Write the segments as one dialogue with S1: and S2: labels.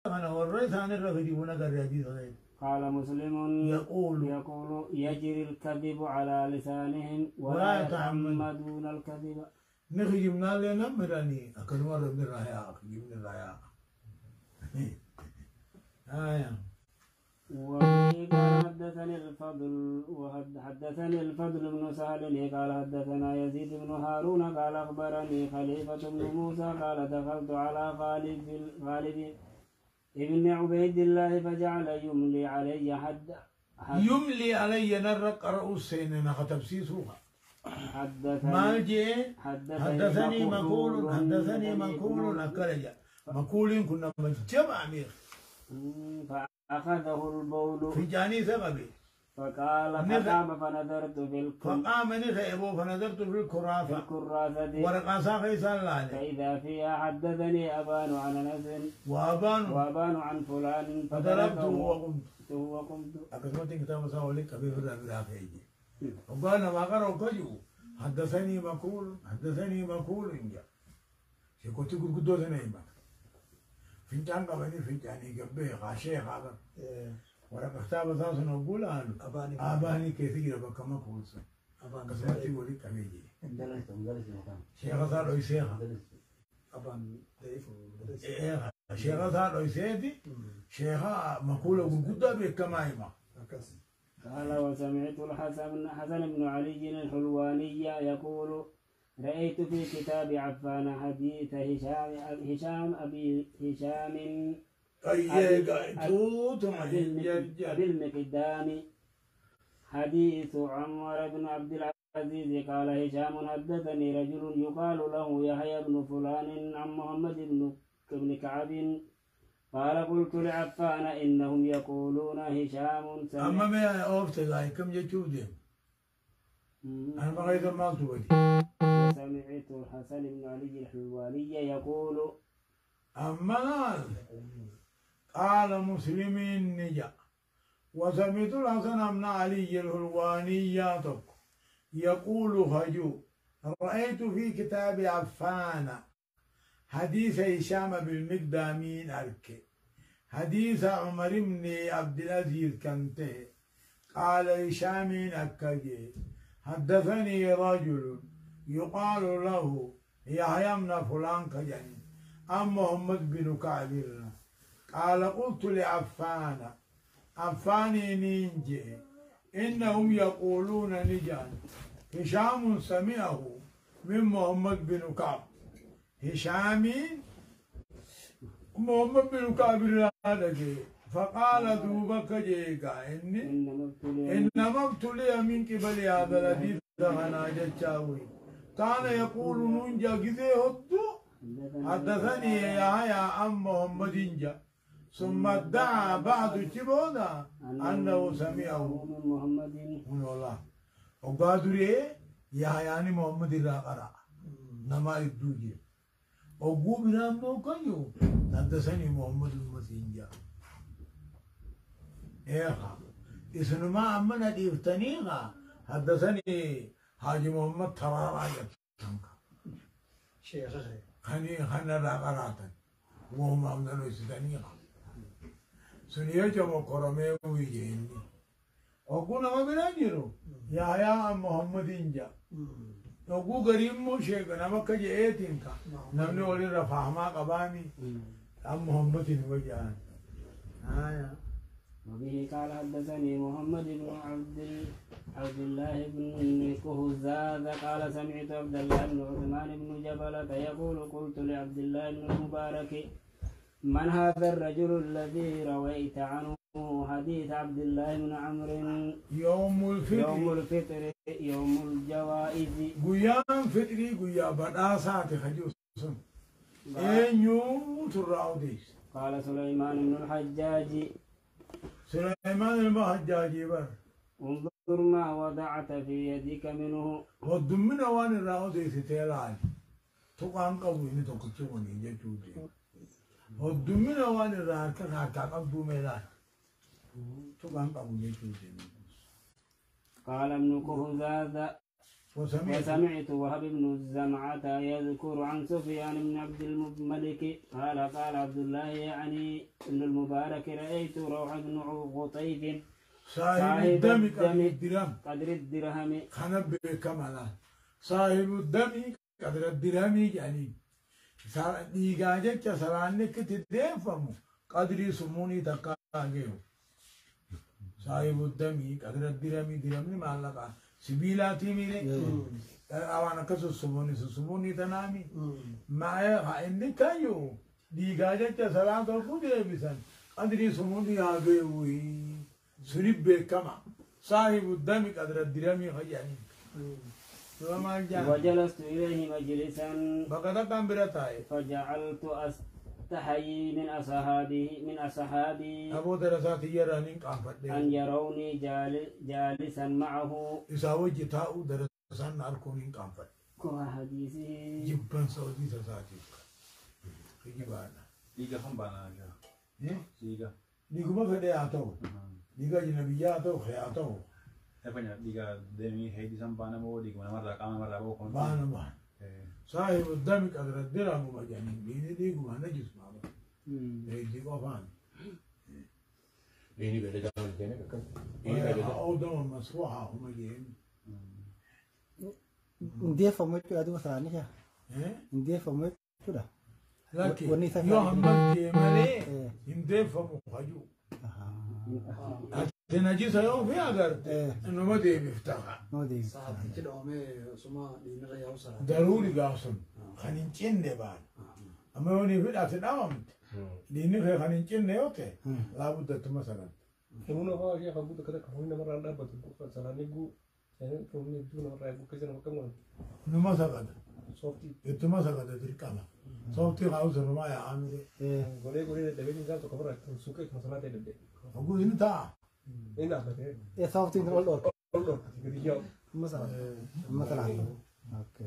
S1: أنا وريت عن الرفدي ونقر حديث غير.
S2: قال مسلم يقول يجري الكذب على لسانهم ولا يتعمدون الكذب.
S1: نخي جبنا لنا مراني أكل مرة من الرهياء جبنا الرهياء.
S2: وفي قال حدثني الفضل بن سهل قال حدثنا يزيد بن هارون قال أخبرني خليفة بن موسى قال دخلت على خالد ابن عبيد الله فجعل يملي علي
S1: يملي علي نرق رؤوسين نختب سيسوها. حدثني مقول أكلجا مقول كنا مجمع أمير.
S2: فأخذه البول
S1: في جاني سببي.
S2: فقال فقام فنظرت في
S1: فقام نخيبه فنظرت في الكرافة ورقا ساقي سالاني
S2: فإذا فيها حدثني أبان عن أنس وأبان عن فلان
S1: فضربته وقمت أكثرت كتاب ساولي كبير الرافع يجي وقال ما قرأوا كجو حدثني مقول إنجا شكوتي قدوة نايمة فنجان قبني فنجاني قبه غاشي غابر ورقا كتاب ساولي نقول أباني كيفي ربا كما قولسا كسمتي ولي كميجي شيخ صار ويسيخا
S3: أبان ضعيف
S1: شيخ صار ويسيدي شيخ مقولة قدوة بكمايمة.
S2: قال وسمعت حسن بن علي الحلواني يقول رأيت في كتاب عفان حديث هشام أبي هشام بالمقدام حديث عمر بن عبد العزيز قال هشام حدثني رجل يقال له يحيى بن فلان عن محمد بن كعب قال قلت لعفان إنهم يقولون هشام
S1: أما ما أوفتي كم يجودهم أنا ما غير ما تودي.
S2: سمعت الحسن بن علي الحلواني يقول
S1: أما قال مسلم نجا وسمعت الحسن بن علي الحلواني يقول هجو رأيت في كتاب عفان حديث هشام بالمقدامين أركي حديث عمر بن عبد العزيز كنته قال هشام أكجي حدثني رجل يقال له يحيى بن فلان كجني أم محمد بن كعب قال قلت لعفان نينجي إنهم يقولون نجان هشام سمعه من محمد بن كعب هشام محمد بن كعب فقال دوبك جيكا إنما ابتلي من قبل هذا الذي دخنا جتشاوي كان يقول ننجا كذي هدو حدثني يا أم محمد إنجا ثم ادعى بعد جبونا أنه سمعه
S2: من محمد
S1: والله وقادر يا يعني محمد الرقرة نما يدوجي وقو برام موكايو حدثني محمد المسينجا إيها إسنما أمنا ديفتنيها حدثني حاجي محمد ترارا يتنكا
S3: شيخ
S1: خاني رقراتا وهم أمنا يستنيها سنيجا مقرمي ويجيني وقونا ما بنانيرو يا محمد إنجا وقو قريب مو شيخ نما كجي ايتينكا نمني ولي رفاهما قبامي أم محمد وجهان
S2: وبه قال حدثني محمد بن عبد الله بن كهزاز قال سمعت عبد الله بن عثمان بن جبلة يقول قلت لعبد الله بن المبارك من هذا الرجل الذي رويت عنه حديث عبد الله بن عمرو
S1: يوم الفطر
S2: يوم الجوائز
S1: قيام فطري قيام بداسات خجوسن اين يوم تراوديس.
S2: قال سليمان بن الحجاج
S1: بر
S2: انظر ما وضعت في يدك منه
S1: ودمنا وان الراوديس تيلان تقان قوي تقتوني جتودي ودمنا وان الراكا قبو ميلان تقان قوي جتودي.
S2: قال ابن كهزاز وسمعت وهب بن الزمعة يذكر عن سفيان بن عبد الملك قال قال عبد الله يعني ابن المبارك رأيت روح بن غطيف
S1: صاحب الدم قدر
S2: الدرهم
S1: خنب كمالا صاحب الدم قدر الدرهم يعني ديغاجك سرانك تدفمو قدر سموني تقاغيو صاحب الدم قدر الدرهم درهم ما لقى سبيلاتي ميري أوانا كسو سموني تنامي معي عندي كايو ديغاجك سران تركو ديبسان قدر سموني آغيوي سريب كما صاحب الدم قدر الدرهم يعني
S2: وجلست إليه مجلسا فجعلت أستحيي من أصحابي
S1: أبو درسات يراني
S2: أن يروني جالسا معه
S1: إساوي جتاء درسان أركوني كامفت
S2: كوها حديثي
S1: جبان سعودي ساتي كجبانا
S4: ليغا خمبانا
S1: ليغا ما كده أتو ليغا جنبيا أتو خياتو
S4: Apanya diga demi hei sampana mo diga mana marra kama marra bo kon
S1: bana bana صاحب الدم قدر الدرهم مجانين بيني ديكو ما نجس ما با ديكو فان
S5: بيني بيني دام كده كان
S1: او دم مسروحه هم جايين
S3: India format itu ada masalah nih ya. India format itu dah.
S1: لكن يوم بدي مالي يمدي فمو خجو تنجس يوم في أجر إنه ما دي بيفتحها
S3: ما دي
S6: كده أمي سما دي نغيا وصل
S1: ضروري قاسم خنينتين دبان أما يوني في الأسد أمامت دي نغيا خنينتين نيوته لابد تمثلا
S5: كمونه هو يا خبوط كده كمونه مرة عندنا بتقول فسنا نيجو يعني كمونه بدون مرة يقول كذا نمكمل
S1: نمثلا
S5: صوتي
S1: يتمثلا تركنا صوتي غاوز ما يا عامل
S5: قولي ده بيجي زاد تكبر سوكك مثلا ده
S1: أقول أنت
S5: هنا بده
S3: ya soft itu all
S5: والله كده يا
S3: masalah oke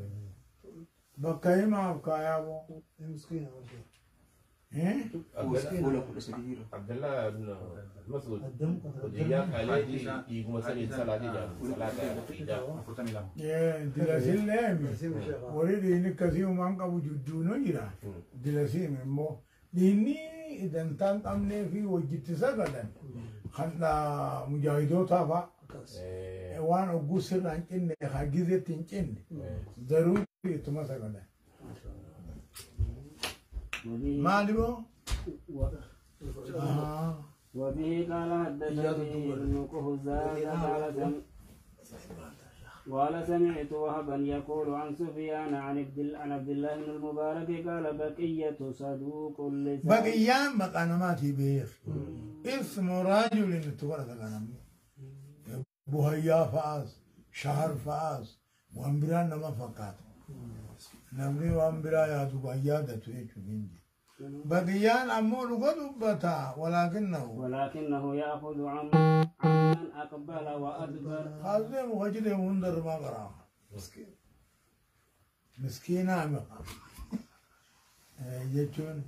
S1: بكاي ما بكايا بو
S6: مسكين أول شيء
S5: عبد الله بن مسعود وجياك عليه يقوم سنة صلاة
S1: دلاسين لامي وريد إنك كثير من قبل جدونه يرا دلاسين مو ديني إذا انتان أمني في وجدت سقدا خلنا مجاهدو تابع وان أقصر عن إن حاجزة تنجن ضروري تمسكنا ما لبو
S2: وبه قال حدثني ابن كهزاد قال سمعت وهبا يقول عن سفيان عن عبد الله بن المبارك قال بقية صدوق لسان
S1: بقيان مقانماتي بير اسم رجل تقول تقانم بوهيا فاز شهر فاز وامبران نما فقط نمري وامبرا يا دبيا دتويتو نينجي بقيان أمور قدبتا
S2: ولكنه يأخذ عن من أقبل وأدبر
S1: خازم وجد منذر ما قرأ مسكينة يجون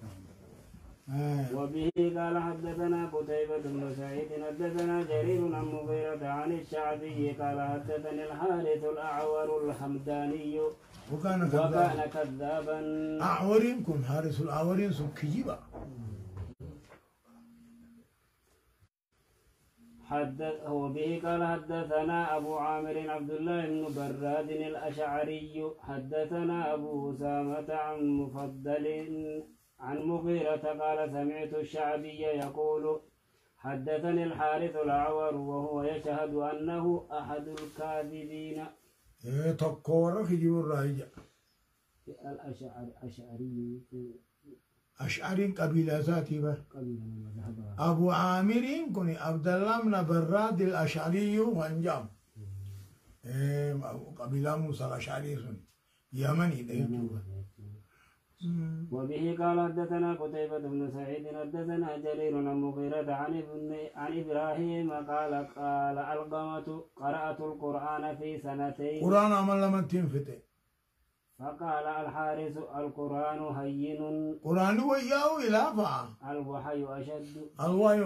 S2: وبه قال حدثنا قتيبة بن سعيد حدثنا جرير عن مغيرة عن الشعبي قال حدثني الحارث الأعور الحمداني
S1: وكان
S2: كذابا
S1: أعورين كن حارث الأعورين سو كجيبا
S2: وبه قال حدثنا أبو عامر عبد الله بن براد الأشعري حدثنا أبو أسامة عن مفضل عن مغيرة قال سمعت الشعبي يقول حدثني الحارث الأعور وهو يشهد أنه أحد الكاذبين
S1: تقول كجيب الراجع أشعري قبيلة ذاتي به أبو عامر كوني عبد الله بن براد الأشعري وانجام قبيلة موسى الأشعري يمني ديتوبة
S2: وبه قال حدثنا قتيبة بن سعيد حدثنا جرير عن مغيرة عن إبراهيم قال القمة قرأت القرآن في سنتين
S1: قرآن عمل لمن تنفتح
S2: فقال الحارث القرآن هين
S1: قرآن وياه إلى فا
S2: الوحي أشد
S1: الوحي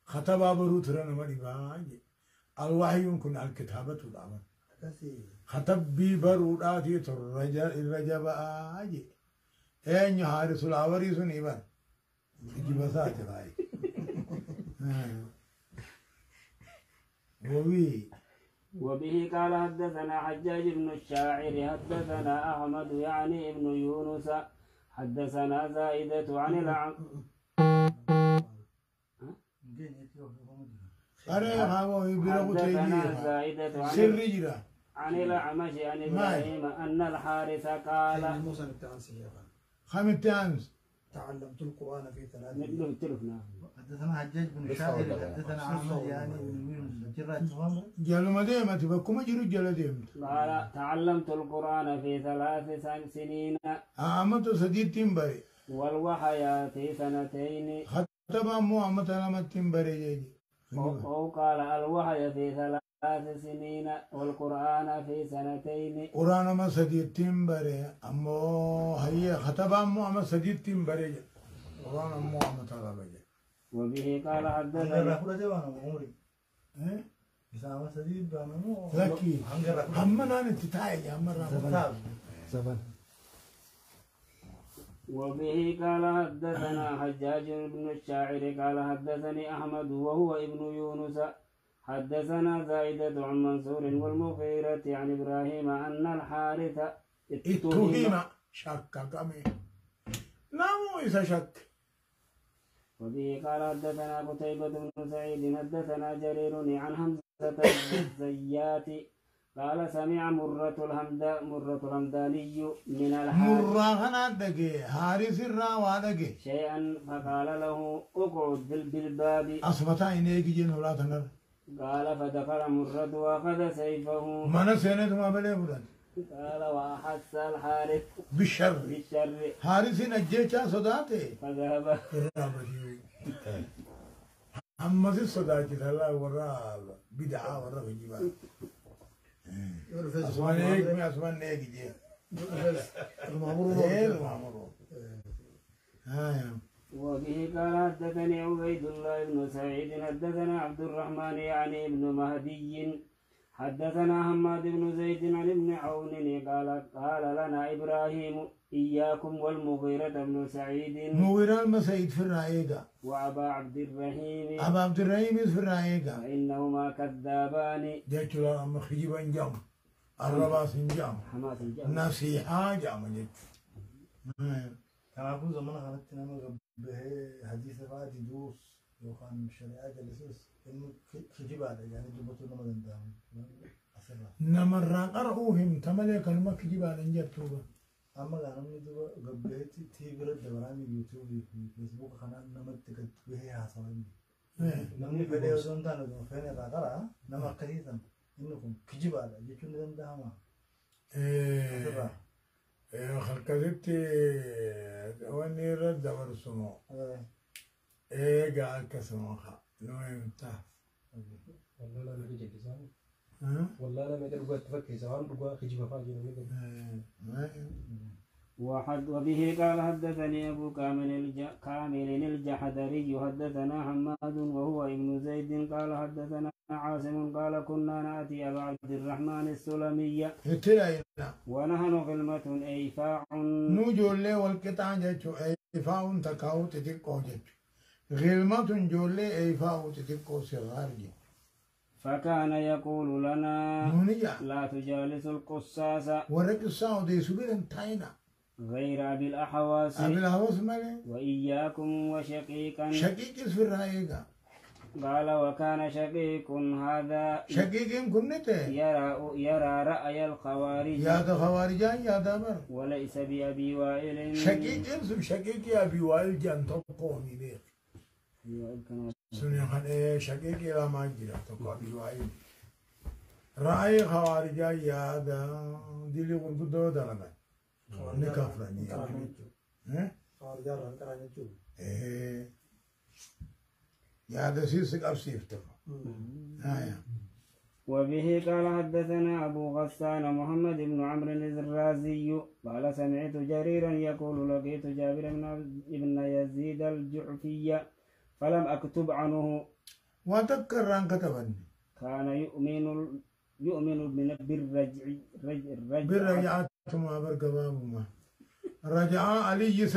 S1: خطبة بروترنا مريبا الوحي يمكن الكتابة والعمل خطب بي بروداتي الرجب آجي أين حارس العوري سنيبان يجيب ساتي راي
S2: وبه قال حدثنا حجاج بن الشاعر حدثنا أحمد يعني ابن يونس حدثنا زائدة عن عن الأعمش عن إبراهيم أن الحارث قال
S6: تعلمت القرآن في 3
S2: أيام.
S3: حدثنا حجاج بن شاعر حدثنا أحمد يعني
S1: جلو مديمة بكم جرو جلو ديمت
S2: قال تعلمت القرآن في 3 سنين
S1: أمت سديد تيمبري
S2: والوحي في 2
S1: خطب أمو أمت أمت تيمبري جيجي
S2: أو قال الوحي في 3 سنين والقرآن في 2
S1: قرآن ما سديد تيمبري أمو هي خطب أمو أمت سديد تيمبري قرآن أمو أمت أمت
S2: وبه قال حدثنا
S1: لكي هم نان تتاعي هم
S3: زبان
S2: وبه قال حدثنا حجاج بن الشاعر قال حدثني أحمد وهو ابن يونس حدثنا زائدة عن منصور والمغيرة عن إبراهيم أن الحارث
S1: اتهم شك كمي نامو إذا شك.
S2: وبه قال حدثنا قتيبة بن سعيد حدثنا جرير عن حمزة الزيات قال سمع مرة الهمداني من الحارث
S1: مرة هنادك حارث الراوادك
S2: شيئا فقال له اقعد بالباب
S1: أصبتا إنيك جن ولا تنر
S2: قال فدخل مرة وأخذ سيفه
S1: من سنة ما بلي فلان
S2: قال وأحس الحارث
S1: بالشر حارث نجيشا صداته
S2: فذهب
S1: أما في صداته الله وراء بدعة وراء الجبال أسمان إيك مي أسمان إيك جي المعمور
S2: وبه قال حدثني عبيد الله بن سعيد حدثنا عبد الرحمن يعني ابن مهدي حدثنا حماد بن زيد عن ابن عون قال لنا إبراهيم إياكم والمغيرة بن سعيد
S1: مغيرة المسيد في الرائقة
S2: وأبا عبد الرحيم
S1: أبا عبد الرحيم في الرائقة
S2: فإنهما كذابان
S1: جيت له أما خجيبا جام الرباس جام
S2: حماس الجام
S1: نصيحة جام جيت
S3: كان أبو زمان خلت نما به حديث بعد دوس يوخان الشريعة جلسوس إنه خجيب على يعني جبتوا نما دندام أسرع
S1: نمر قرأوهم تملي كلمة خجيب على نجتوبة
S3: أما كانوا ندوا قبله تيجر الدوران يوتيوب فيسبوك خنا نما تكت به حسابين نمني فيديو زمان تانو فين راكرا نما كريتم إنكم خجيب على جيتوا ندندام أسرع
S1: خلقت واني رد ورسمو قال كسموخا لو يمتع
S5: والله لا نرجع كسان والله لا نقدر نقول تفكر سواء نقول خجيب فاجي
S2: وبه قال حدثني أبو كامل الجحدري حدثنا حماد وهو ابن زيد قال حدثنا عاصم قال كنا نأتي أبا عبد الرحمن السلمي ونحن غلمة إيفاع
S1: نجول لي والقطع جتو إيفاع تكاو تتكو جتو غلمة جول لي إيفاع تتكو صغار جتو
S2: فكان يقول لنا لا تجالس القصاص
S1: ورقصاو دي سبيل تاينا
S2: غير أبي الأحواس
S1: مالي
S2: وإياكم وشقيقا
S1: شقيق في الرأيقة
S2: قال وكان شقيق هذا
S1: شقيق كنت
S2: يرى رأي الخوارج
S1: يا ذا خوارجان يا ذا بر
S2: وليس بأبي وائل
S1: شقيق اسم شقيق يا أبي وائل جان تقوني ليك سنين خان إيه شقيق إلى ما جرى تقو أبي وائل رأي خوارجان يا ذا دلي قنقدو دلنا نكافرني يا هذا سيسك أبسيفتك
S2: وبه قال حدثنا أبو غسان محمد بن عمرو الرازي قال سمعت جريرا يقول لقيت جابر بن يزيد الجعفي فلم أكتب عنه
S1: وتذكر عن كتبني
S2: كان يؤمن يؤمن بالرجع
S1: بالرجعة ما برقبام الرجعة علي